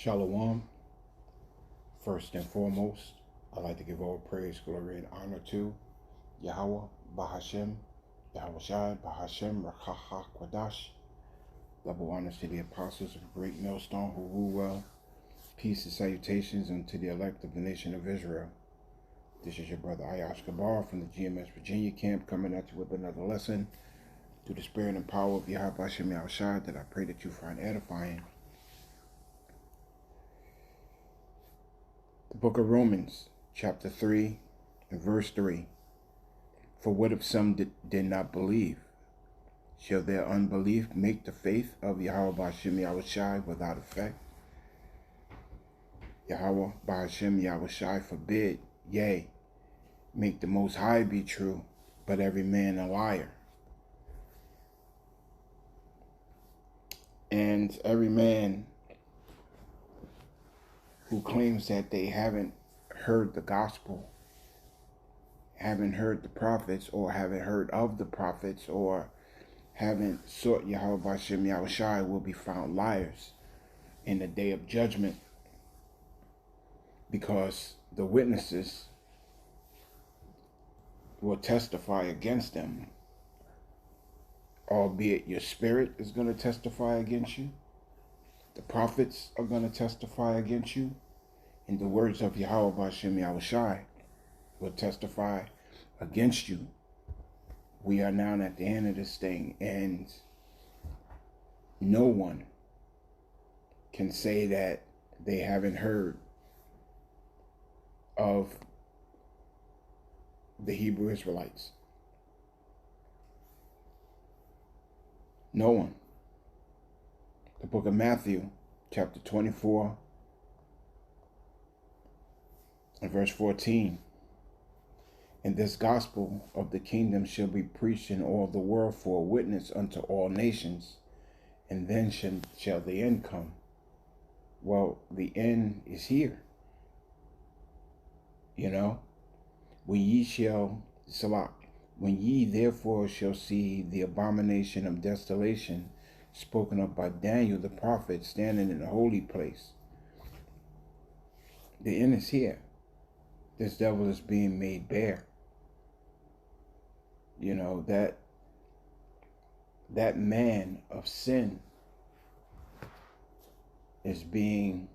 Shalom. First and foremost, I'd like to give all praise, glory, and honor to Yahweh, Bahashem, Yahweh Shai, Bahashem, Rakaha, Kwadash. Double honors to the apostles of the great millstone who rule well. Peace and salutations unto the elect of the nation of Israel. This is your brother Ayash Gabar from the GMS Virginia camp, coming at you with another lesson through the spirit and power of Yahweh Bahashem Yahweh Shai that I pray that you find edifying. The book of Romans, chapter 3, and verse 3. For what if some did not believe? Shall their unbelief make the faith of Yahweh Bahashem Yahweh Shai without effect? Yahweh Bahashem Yahweh Shai forbid, yea, make the Most High be true, but every man a liar. And every man who claims that they haven't heard the gospel, haven't heard the prophets, or haven't heard of the prophets, or haven't sought Yahweh Bahashem Yahweh Shai will be found liars in the day of judgment, because the witnesses will testify against them, albeit your spirit is going to testify against you. The prophets are going to testify against you. And the words of Yahweh Bahashem Yahweh Shai will testify against you. We are now at the end of this thing, and no one can say that they haven't heard of the Hebrew Israelites. No one. The book of Matthew, chapter 24, and verse 14. And this gospel of the kingdom shall be preached in all the world for a witness unto all nations, and then shall the end come. Well, the end is here. You know, when ye therefore shall see the abomination of desolation spoken of by Daniel the prophet standing in the holy place, the end is here. This devil is being made bare. You know, that man of sin is being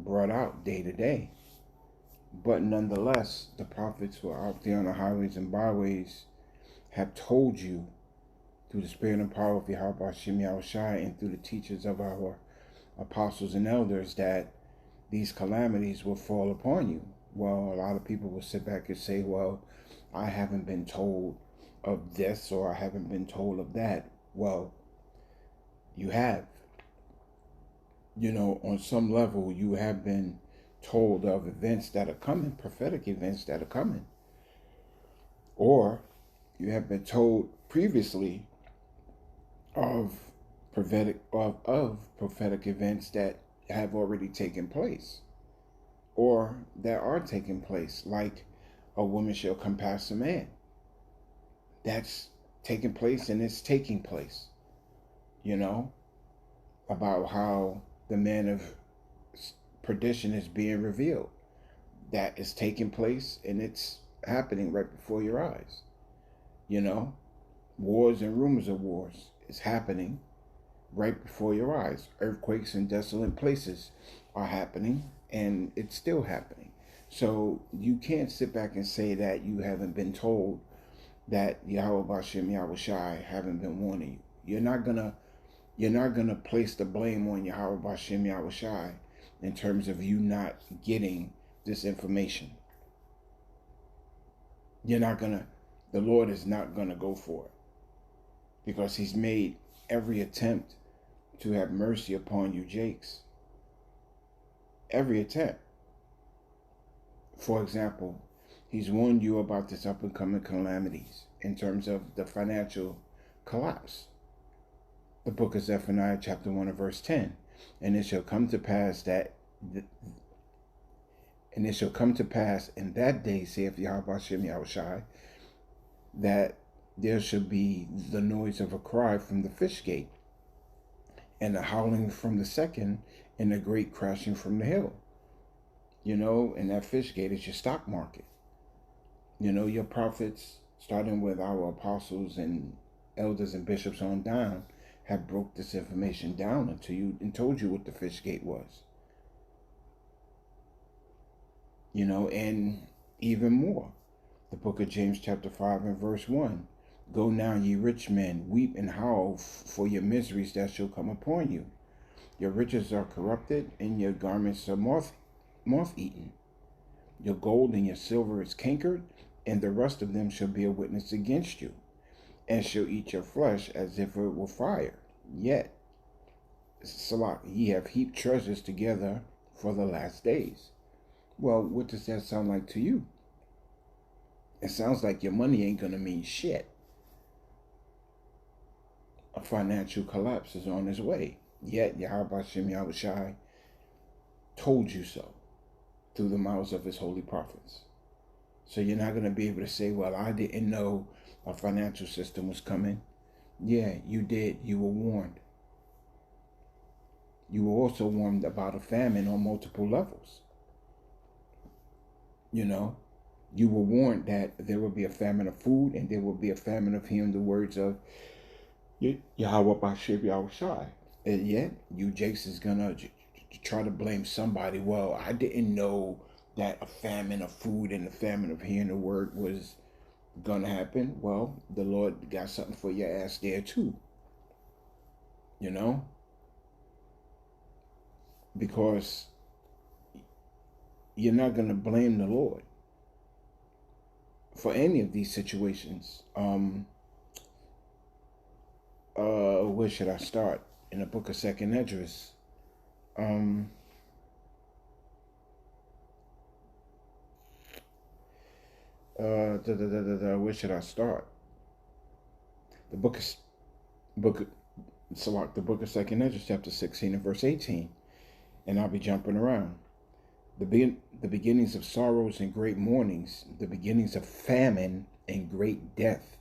brought out day to day. But nonetheless, the prophets who are out there on the highways and byways have told you through the spirit and power of Yahweh Bahashem Yahweh Shai and through the teachers of our apostles and elders that these calamities will fall upon you. Well, a lot of people will sit back and say, well, I haven't been told of this, or I haven't been told of that. Well, you have. You know, on some level, you have been told of events that are coming, prophetic events that are coming. Or you have been told previously of prophetic events that have already taken place, or that are taking place, like a woman shall compass a man. That's taking place, and it's taking place. You know, about how the man of perdition is being revealed. That is taking place, and it's happening right before your eyes. You know, wars and rumors of wars is happening right before your eyes. Earthquakes in desolate places are happening, and it's still happening. So you can't sit back and say that you haven't been told, that Yahweh Bahashem Yahweh Shai haven't been warning you. You're not gonna place the blame on Yahweh Bahashem Yahweh Shai in terms of you not getting this information. The Lord is not gonna go for it, because he's made every attempt to have mercy upon you, Jakes. Every attempt. For example, he's warned you about this up and coming calamities in terms of the financial collapse. The book of Zephaniah, chapter 1 and verse 10. And it shall come to pass in that day, saith Yahweh Bahashem Yahweh Shai, that there shall be the noise of a cry from the fish gate, and the howling from the second, and the great crashing from the hill. And that fish gate is your stock market. Your prophets, starting with our apostles and elders and bishops on down, have broke this information down into you and told you what the fish gate was. And even more. The book of James chapter 5 and verse 1. Go now, ye rich men, weep and howl for your miseries that shall come upon you. Your riches are corrupted, and your garments are moth-eaten. Your gold and your silver is cankered, and the rust of them shall be a witness against you, and shall eat your flesh as if it were fire. Yet, Salah, ye have heaped treasures together for the last days. Well, what does that sound like to you? It sounds like your money ain't going to mean shit. A financial collapse is on its way. Yet, Yahweh Shem Yahushai told you so through the mouths of his holy prophets. So you're not going to be able to say, well, I didn't know a financial system was coming. Yeah, you did. You were warned. You were also warned about a famine on multiple levels. You were warned that there will be a famine of food, and there will be a famine of hearing the words of Yahweh Bashir Yahushai. And yet, you Jakes is going to try to blame somebody. Well, I didn't know that a famine of food and a famine of hearing the word was going to happen. Well, the Lord got something for your ass there too. Because you're not going to blame the Lord for any of these situations. Where should I start? In the book of 2nd Esdras. Where should I start? The book of 2nd Esdras, chapter 16 and verse 18. And I'll be jumping around. The beginnings of sorrows and great mournings, the beginnings of famine and great death,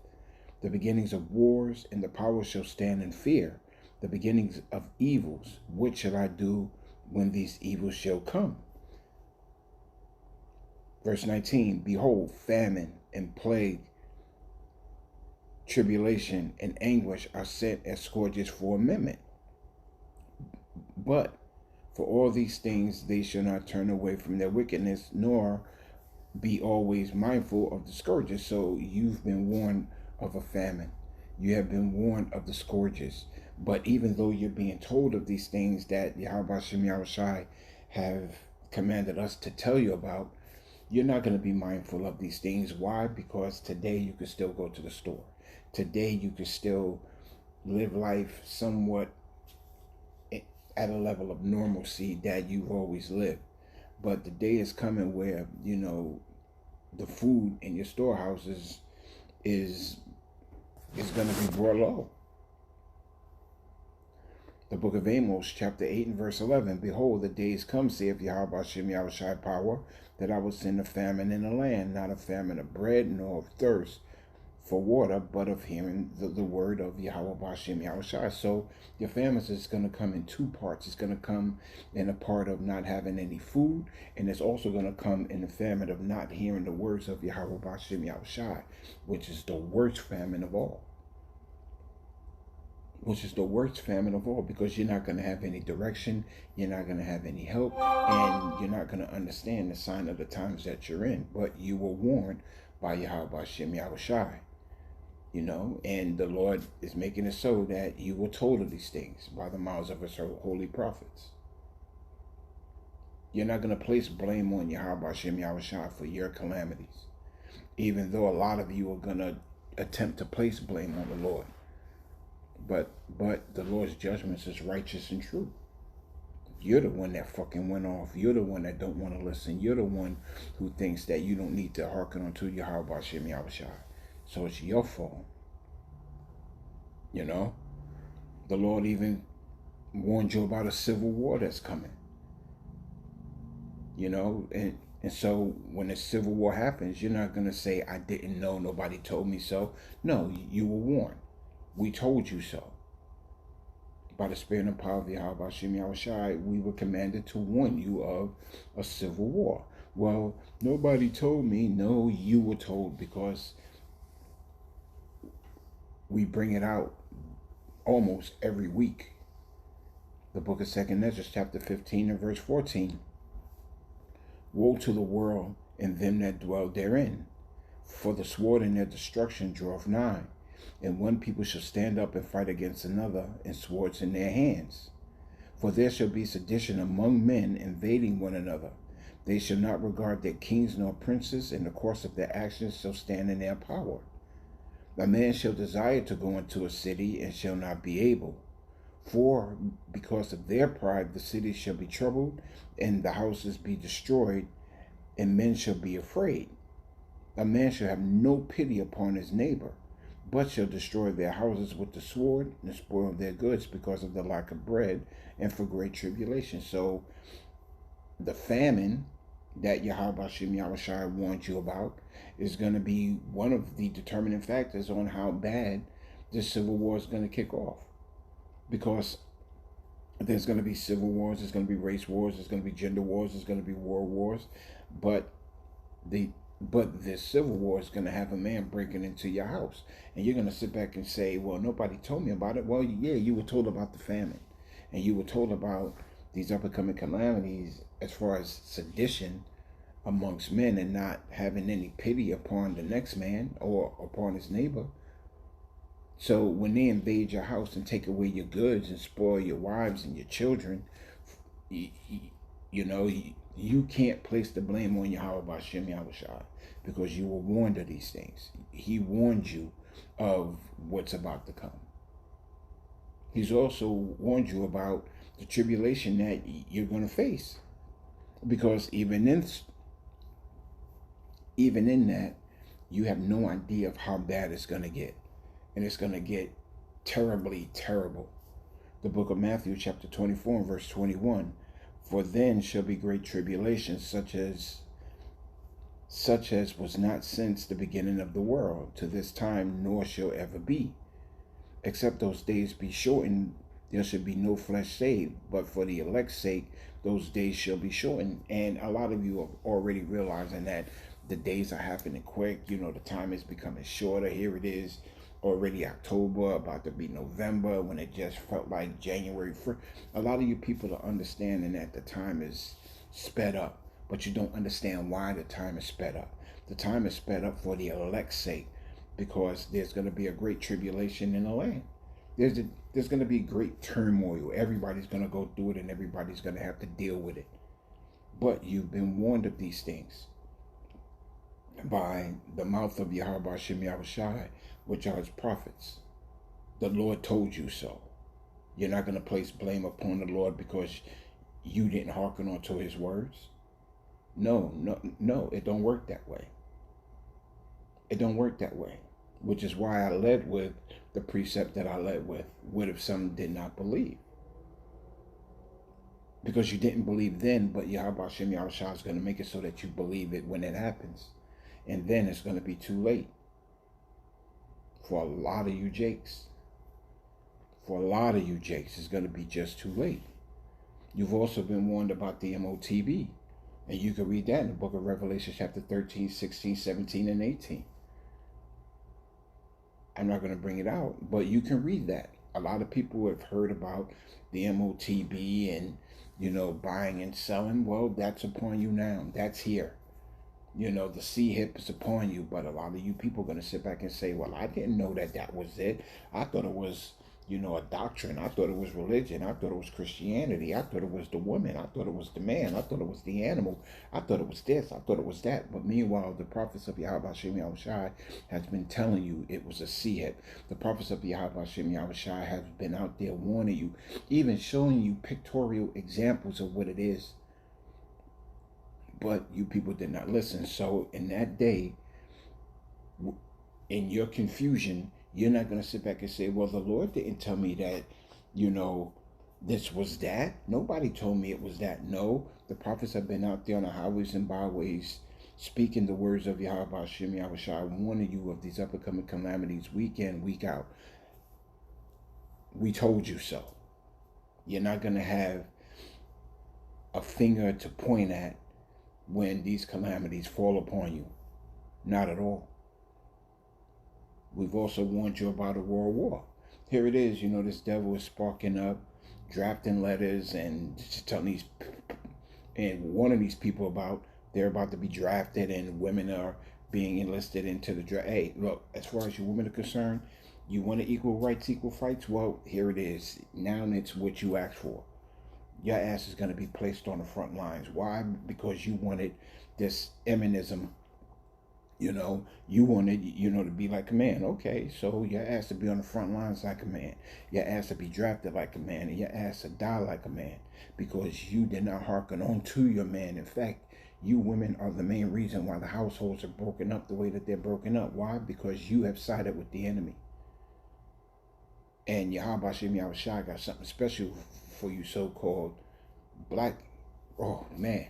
the beginnings of wars, and the power shall stand in fear, the beginnings of evils. What shall I do when these evils shall come? Verse 19, behold, famine and plague, tribulation and anguish are set as scourges for a moment. But for all these things they shall not turn away from their wickedness, nor be always mindful of the scourges. So you've been warned of a famine. You have been warned of the scourges. But even though you're being told of these things that Yahweh Shem Yahushai have commanded us to tell you about, you're not going to be mindful of these things. Why? Because today you can still go to the store. Today you can still live life somewhat at a level of normalcy that you've always lived. But the day is coming where, the food in your storehouses is going to be brought low. The book of Amos, chapter 8 and verse 11. Behold, the days come, saith Yahweh Shem Yahushai power, that I will send a famine in the land, not a famine of bread, nor of thirst for water, but of hearing the word of Yahweh Shem Yahushai. So your famine is going to come in two parts. It's going to come in a part of not having any food, and it's also going to come in the famine of not hearing the words of Yahweh Shem Yahushai, which is the worst famine of all. Because you're not going to have any direction, you're not going to have any help, and you're not going to understand the sign of the times that you're in. But you were warned by Yahweh Shem Yahushai. And the Lord is making it so that you were told of these things by the mouths of his holy prophets. You're not going to place blame on Yahweh Shem Yahushai for your calamities, even though a lot of you are going to attempt to place blame on the Lord. But the Lord's judgments is righteous and true. You're the one that fucking went off. You're the one that don't want to listen. You're the one who thinks that you don't need to hearken unto Yahweh Shem Yahushai. So it's your fault. The Lord even warned you about a civil war that's coming. And so when a civil war happens, you're not going to say, I didn't know, nobody told me so. No, you were warned. We told you so. by the spirit and power of Yahweh Shem Yahushai, we were commanded to warn you of a civil war. Well, nobody told me. No, you were told, because we bring it out almost every week. The book of 2 Ezra, chapter 15 and verse 14. Woe to the world and them that dwell therein, for the sword in their destruction draweth nigh, and one people shall stand up and fight against another, and swords in their hands. For there shall be sedition among men, invading one another. They shall not regard their kings nor princes, and the course of their actions shall stand in their power. A man shall desire to go into a city, and shall not be able. For because of their pride the city shall be troubled, and the houses be destroyed, and men shall be afraid. A man shall have no pity upon his neighbor, but shall destroy their houses with the sword, and spoil their goods because of the lack of bread, and for great tribulation. So the famine that Yahweh Shem Yahushai warned you about is going to be one of the determining factors on how bad this civil war is going to kick off. Because there's going to be civil wars, there's going to be race wars, there's going to be gender wars, there's going to be world wars, but this civil war is going to have a man breaking into your house, and you're going to sit back and say, well, nobody told me about it. Well, yeah, you were told about the famine, and you were told about these upcoming calamities as far as sedition amongst men, and not having any pity upon the next man or upon his neighbor. So when they invade your house and take away your goods and spoil your wives and your children, you can't place the blame on Yahweh Shem Yahushai, because you were warned of these things. He warned you of what's about to come. He's also warned you about the tribulation that you're going to face, because even in that, you have no idea of how bad it's going to get. And it's going to get terribly terrible. The book of Matthew, chapter 24, and verse 21. For then shall be great tribulation, such as was not since the beginning of the world, to this time, nor shall ever be. Except those days be shortened, there shall be no flesh saved. But for the elect's sake, those days shall be shortened. And a lot of you are already realizing that the days are happening quick. The time is becoming shorter. Here it is, already October, about to be November, when it just felt like January 1st. A lot of you people are understanding that the time is sped up, but you don't understand why the time is sped up. The time is sped up for the elect's sake, because there's going to be a great tribulation in the land. There's going to be great turmoil. Everybody's going to go through it, and everybody's going to have to deal with it. But you've been warned of these things by the mouth of Yahweh Shem Yahushai, which are his prophets. The Lord told you so. You're not going to place blame upon the Lord because you didn't hearken onto his words. No, it don't work that way. It don't work that way. Which is why I led with the precept that I led with. What if some did not believe? Because you didn't believe then, but Yahweh Shem Yahushua is going to make it so that you believe it when it happens. And then it's going to be too late. For a lot of you Jakes. It's going to be just too late. You've also been warned about the MOTB. And you can read that in the book of Revelation chapter 13, 16, 17, and 18. I'm not going to bring it out, but you can read that. A lot of people have heard about the MOTB and, buying and selling. Well, that's upon you now. That's here. The C-hip is upon you, but a lot of you people are going to sit back and say, well, I didn't know that was it. I thought it was, a doctrine. I thought it was religion. I thought it was Christianity. I thought it was the woman. I thought it was the man. I thought it was the animal. I thought it was this. I thought it was that. But meanwhile, the prophets of Yahweh Shem Yahushai has been telling you it was a C-hip. The prophets of Yahweh Shem Yahushai have been out there warning you, even showing you pictorial examples of what it is. But you people did not listen. So in that day, in your confusion, you're not going to sit back and say, well, the Lord didn't tell me that, this was that. Nobody told me it was that. No, the prophets have been out there on the highways and byways speaking the words of Yahweh Shem Yahushua, warning you of these upcoming calamities week in, week out. We told you so. You're not going to have a finger to point at when these calamities fall upon you. Not at all. We've also warned you about a world war. Here it is, this devil is sparking up, drafting letters and telling these and warning these people about they're about to be drafted and women are being enlisted into the draft. Hey, look, as far as your women are concerned, you want equal rights, equal fights? Well, here it is. Now it's what you asked for. Your ass is going to be placed on the front lines. Why? Because you wanted this eminism. You wanted, to be like a man. Okay, so your ass to be on the front lines like a man. Your ass to be drafted like a man. And your ass to die like a man. Because you did not hearken on to your man. In fact, you women are the main reason why the households are broken up the way that they're broken up. Why? Because you have sided with the enemy. And Yahweh Shem Yahushua got something special for you so-called black. Oh, man.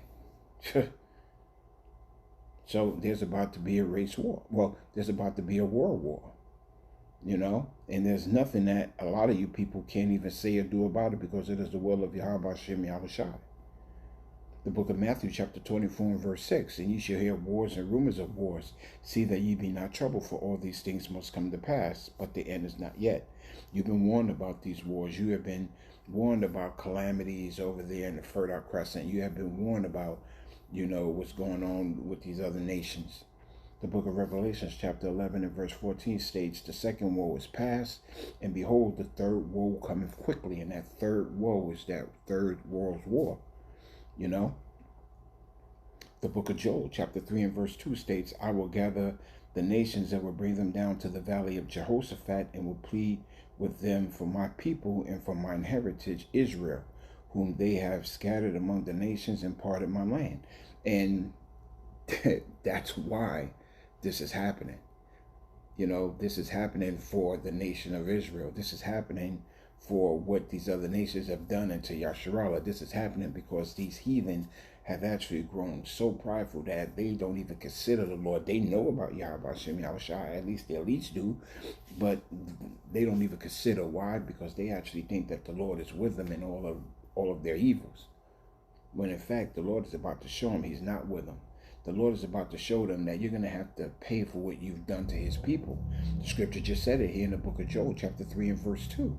So there's about to be a race war. Well, there's about to be a world war. And there's nothing that a lot of you people can't even say or do about it, because it is the will of Yahweh Shem Yahushua. The book of Matthew, chapter 24 and verse 6, and ye shall hear wars and rumors of wars. See that ye be not troubled, for all these things must come to pass, but the end is not yet. You've been warned about these wars. You have been warned about calamities over there in the Fertile Crescent. You have been warned about, what's going on with these other nations. The book of Revelations, chapter 11 and verse 14 states, the second woe is past, and behold, the third woe cometh quickly. And that third woe is that third world war. The book of Joel, chapter 3 and verse 2 states, I will gather the nations and will bring them down to the valley of Jehoshaphat, and will plead with them for my people and for mine heritage Israel, whom they have scattered among the nations and parted my land. And that's why this is happening. This is happening for the nation of Israel. This is happening for what these other nations have done unto Yasharallah. This is happening because these heathen have actually grown so prideful that they don't even consider the Lord. They know about Yahweh Shem Yahushua, at least the elites do, but they don't even consider. Why? Because they actually think that the Lord is with them in all of their evils. When in fact, the Lord is about to show them he's not with them. The Lord is about to show them that you're going to have to pay for what you've done to his people. The scripture just said it here in the book of Joel, chapter 3 and verse 2.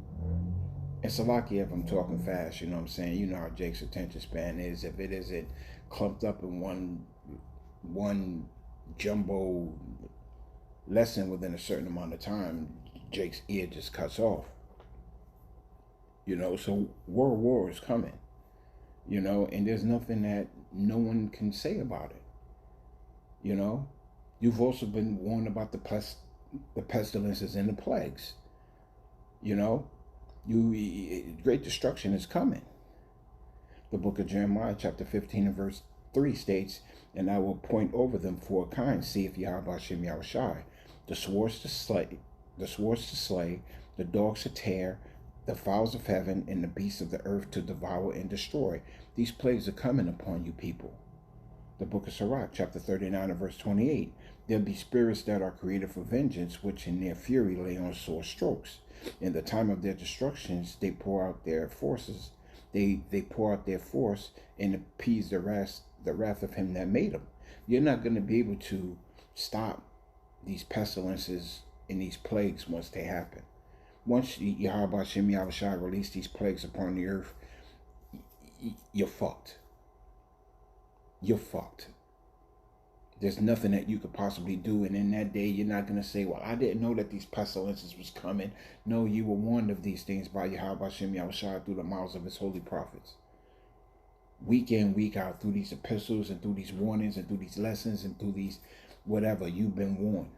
And Salaki, if I'm talking fast, you know what I'm saying? You know how Jake's attention span is. If it isn't clumped up in one jumbo lesson within a certain amount of time, Jake's ear just cuts off. So world war is coming. And there's nothing that no one can say about it. You've also been warned about the pestilences and the plagues. Great destruction is coming. The book of Jeremiah, chapter 15 and verse 3 states, and I will point over them for a kind, saith Yahweh Shem Yahushua, the swords to slay, the dogs to tear, the fowls of heaven, and the beasts of the earth to devour and destroy. These plagues are coming upon you people. The book of Sirach, chapter 39 and verse 28, there be spirits that are created for vengeance, which in their fury lay on sore strokes. In the time of their destructions, they pour out their forces. They pour out their force and appease the wrath of him that made them. You're not going to be able to stop these pestilences and these plagues once they happen. Once Yahweh Shem Yahushua release these plagues upon the earth, you're fucked. You're fucked. There's nothing that you could possibly do. And in that day, you're not going to say, well, I didn't know that these pestilences was coming. No, you were warned of these things by Yahweh Shem Yahushua through the mouths of his holy prophets. Week in, week out, through these epistles and through these warnings and through these lessons and through these whatever, you've been warned.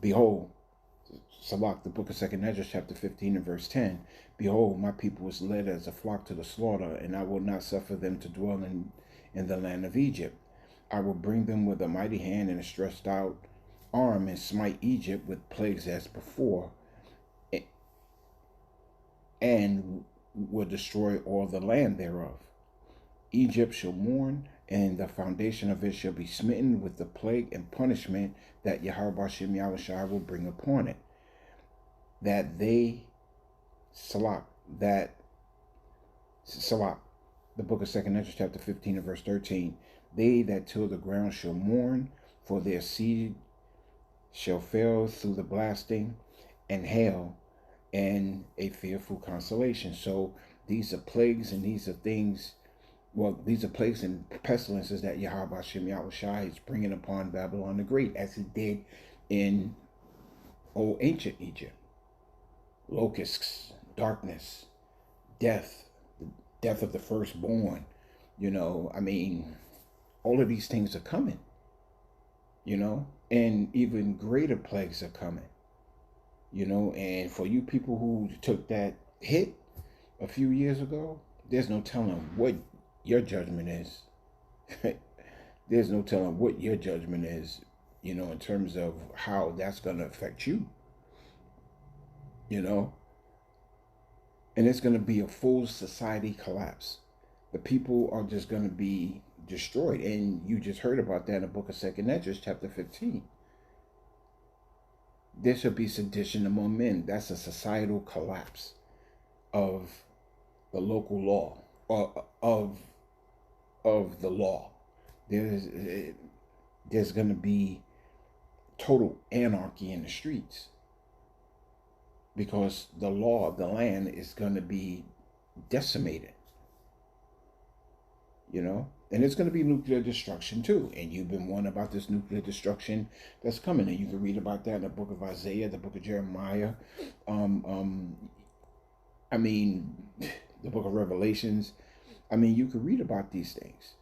Behold, Salak, the book of 2nd Ezra, chapter 15 and verse 10, behold, my people was led as a flock to the slaughter, and I will not suffer them to dwell in the land of Egypt. I will bring them with a mighty hand and a stretched out arm, and smite Egypt with plagues as before, and will destroy all the land thereof. Egypt shall mourn, and the foundation of it shall be smitten with the plague and punishment that Yahweh Shem Yahushua will bring upon it. that they that Salak, the book of 2nd Ezra, chapter 15 and verse 13, they that till the ground shall mourn, for their seed shall fail through the blasting and hail and a fearful consolation. So these are plagues and these are things, well, these are plagues and pestilences that Yahweh Hashem Yahushai is bringing upon Babylon the Great, as he did in old ancient Egypt. Locusts, darkness, death, the death of the firstborn. All of these things are coming, and even greater plagues are coming, and for you people who took that hit a few years ago, there's no telling what your judgment is. There's no telling what your judgment is, in terms of how that's going to affect you, and it's going to be a full society collapse. The people are just going to be destroyed. And you just heard about that in the book of 2nd Ezra, chapter 15. There shall be sedition among men. That's a societal collapse of the local law, or of the law. There's going to be total anarchy in the streets, because the law of the land is going to be decimated, and it's going to be nuclear destruction too. And you've been warned about this nuclear destruction that's coming, and you can read about that in the book of Isaiah, the book of Jeremiah, the book of Revelations. You can read about these things.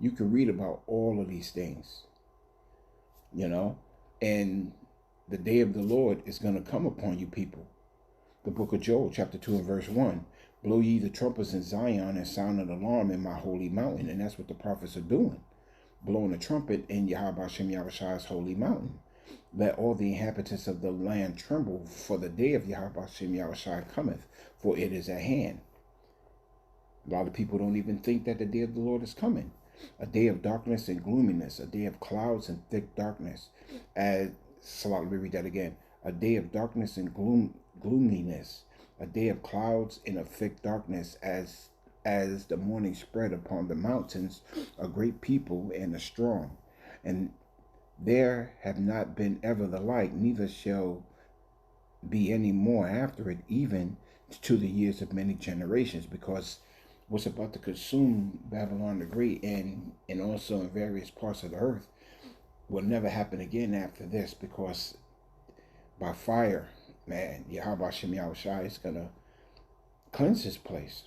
You can read about all of these things, and the day of the Lord is going to come upon you people. The book of Joel, chapter 2 and verse 1. Blow ye the trumpets in Zion and sound an alarm in my holy mountain. And that's what the prophets are doing. Blowing a trumpet in Yahweh Hashem Yahushai's holy mountain. Let all the inhabitants of the land tremble, for the day of Yahweh Hashem Yahushai cometh, for it is at hand. A lot of people don't even think that the day of the Lord is coming. A day of darkness and gloominess, a day of clouds and thick darkness. Let me read that again. A day of darkness and gloominess, a day of clouds and of thick darkness, as the morning spread upon the mountains, a great people and a strong. And there have not been ever the like, neither shall be any more after it, even to the years of many generations, because what's about to consume Babylon the Great and also in various parts of the earth will never happen again after this, because by fire, man, Yahweh Hashem Yahushai is going to cleanse this place.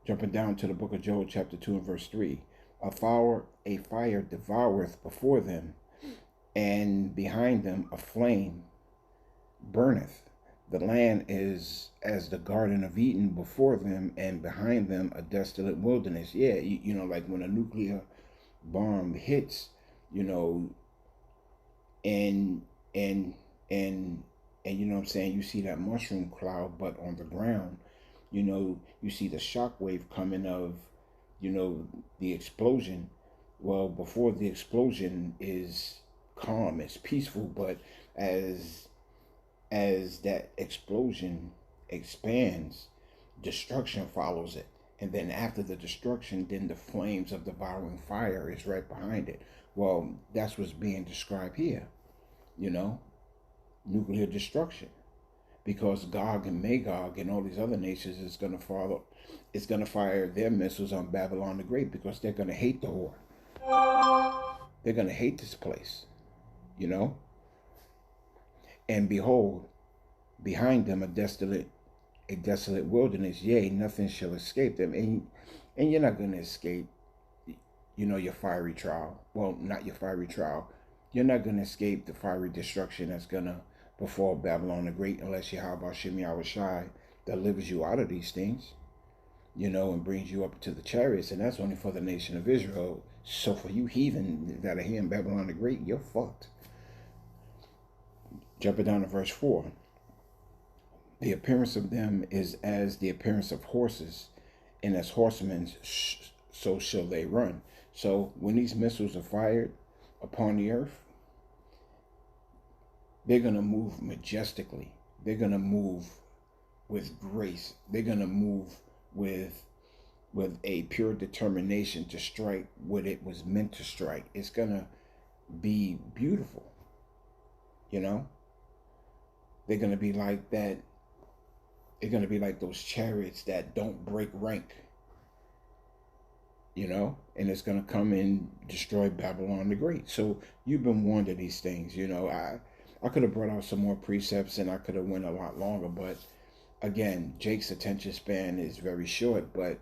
Jumping down to the book of Joel, chapter 2 and verse 3. A fire devoureth before them, and behind them a flame burneth. The land is as the Garden of Eden before them, and behind them a desolate wilderness. Yeah, like when a nuclear bomb hits, and you know what I'm saying, you see that mushroom cloud, but on the ground, you see the shock wave coming of, the explosion. Well, before the explosion is calm, it's peaceful, but as that explosion expands, destruction follows it. And then after the destruction, then the flames of devouring fire is right behind it. Well, that's what's being described here, nuclear destruction. Because Gog and Magog and all these other nations is going to follow. It's going to fire their missiles on Babylon the Great, because they're going to hate the whore. They're going to hate this place, And behold, behind them a desolate wilderness, yea, nothing shall escape them. And you're not going to escape, your fiery trial. Well, not your fiery trial. You're not going to escape the fiery destruction that's going to befall Babylon the Great, unless Yahweh Hashem Yahushai delivers you out of these things, and brings you up to the chariots. And that's only for the nation of Israel. So for you heathen that are here in Babylon the Great, you're fucked. Jumping down to verse 4. The appearance of them is as the appearance of horses, and as horsemen, so shall they run. So when these missiles are fired, upon the earth, they're going to move majestically. They're going to move with grace. They're going to move with a pure determination to strike what it was meant to strike. It's going to be beautiful. You know? They're going to be like that. They're going to be like those chariots that don't break rank. You know? And it's going to come and destroy Babylon the Great. So you've been warned of these things. You know, I could have brought out some more precepts and I could have went a lot longer, but again, Jake's attention span is very short, but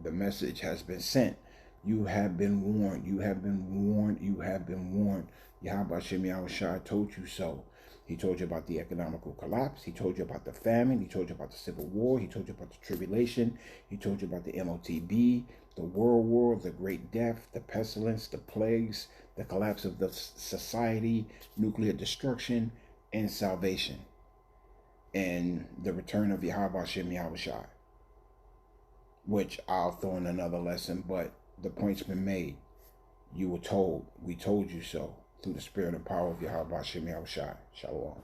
the message has been sent. You have been warned. You have been warned. You have been warned. Yahweh Shem Yahushua told you so. He told you about the economical collapse. He told you about the famine. He told you about the civil war. He told you about the tribulation. He told you about the MOTB, the world war, the great death, the pestilence, the plagues, the collapse of the society, nuclear destruction, and salvation. And the return of Yahweh Shem Yahushua, which I'll throw in another lesson, but the point's been made. You were told, we told you so, through the spirit and power of Yahweh Shem Yahushua. Shalom.